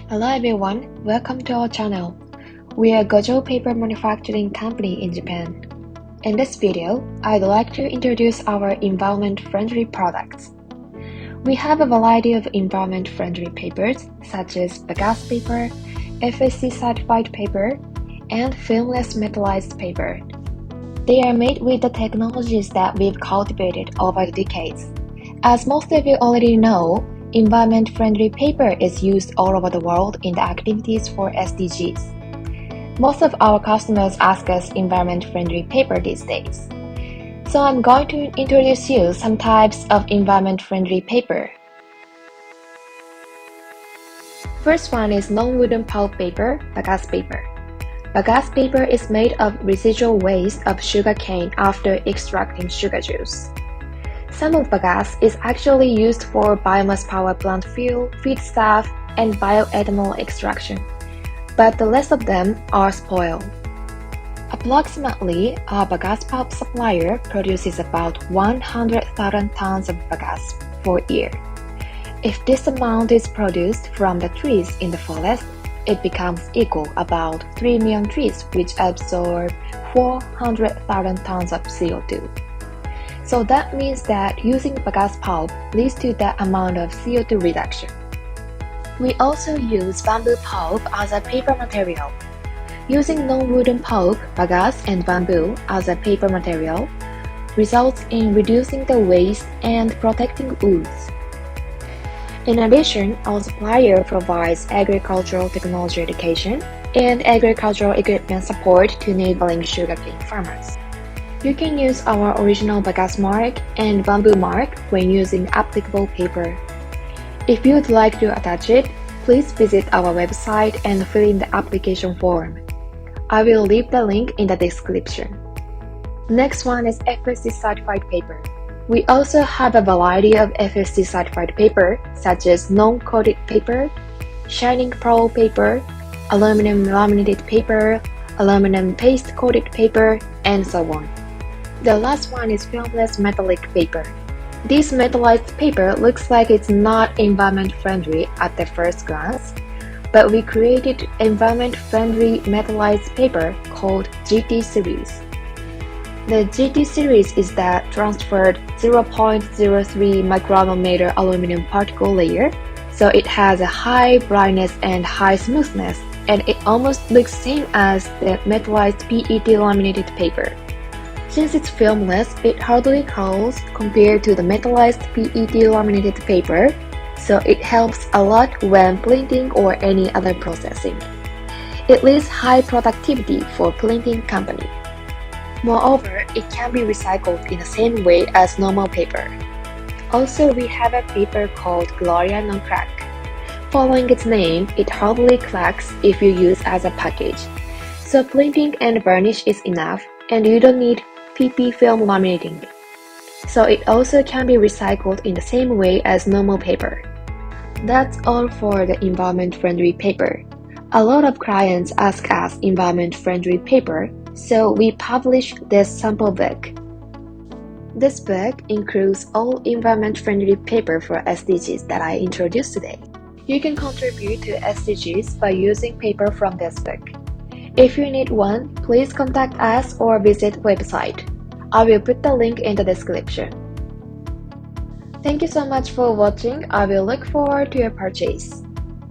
Hello everyone, welcome to our channel. We are GOJO paper manufacturing company in Japan. In this video, I'd like to introduce our environment-friendly products. We have a variety of environment-friendly papers such as Bagasse paper, FSC certified paper, and filmless metallized paper. They are made with the technologies that we've cultivated over the decades. As most of you already know, environment-friendly paper is used all over the world in the activities for SDGs. Most of our customers ask us environment-friendly paper these days. So I'm going to introduce you some types of environment-friendly paper. First one is non-wooden pulp paper, bagasse paper. Bagasse paper is made of residual waste of sugarcane after extracting sugar juice. Some of bagasse is actually used for biomass power plant fuel, feedstuff, and bioethanol extraction, but the rest of them are spoiled. Approximately, our bagasse pulp supplier produces about 100,000 tons of bagasse per year. If this amount is produced from the trees in the forest, it becomes equal about 3 million trees which absorb 400,000 tons of CO2. So that means that using bagasse pulp leads to that amount of CO2 reduction. We also use bamboo pulp as a paper material. Using non-wooden pulp, bagasse, and bamboo as a paper material results in reducing the waste and protecting woods. In addition, our supplier provides agricultural technology education and agricultural equipment support to neighboring sugarcane farmers. You can use our original bagasse mark and bamboo mark when using applicable paper. If you'd like to attach it, please visit our website and fill in the application form. I will leave the link in the description. Next one is FSC certified paper. We also have a variety of FSC certified paper such as non-coated paper, shining pearl paper, aluminum laminated paper, aluminum paste coated paper, and so on. The last one is filmless metallic paper. This metallized paper looks like it's not environment-friendly at the first glance, but we created environment-friendly metallized paper called GT series. The GT series is that transferred 0.03 micrometer aluminum particle layer, so it has a high brightness and high smoothness, and it almost looks same as the metallized PET laminated paper. Since it's filmless, it hardly curls compared to the metallized PET laminated paper, so it helps a lot when printing or any other processing. It leaves high productivity for printing company. Moreover, it can be recycled in the same way as normal paper. Also, we have a paper called Gloria Non-Crack. Following its name, it hardly cracks if you use as a package. So printing and varnish is enough, and you don't need PP film laminating. So it also can be recycled in the same way as normal paper. That's all for the environment-friendly paper. A lot of clients ask us environment-friendly paper, so we published this sample book. This book includes all environment-friendly paper for SDGs that I introduced today. You can contribute to SDGs by using paper from this book. If you need one, please contact us or visit website. I will put the link in the description. Thank you so much for watching. I will look forward to your purchase.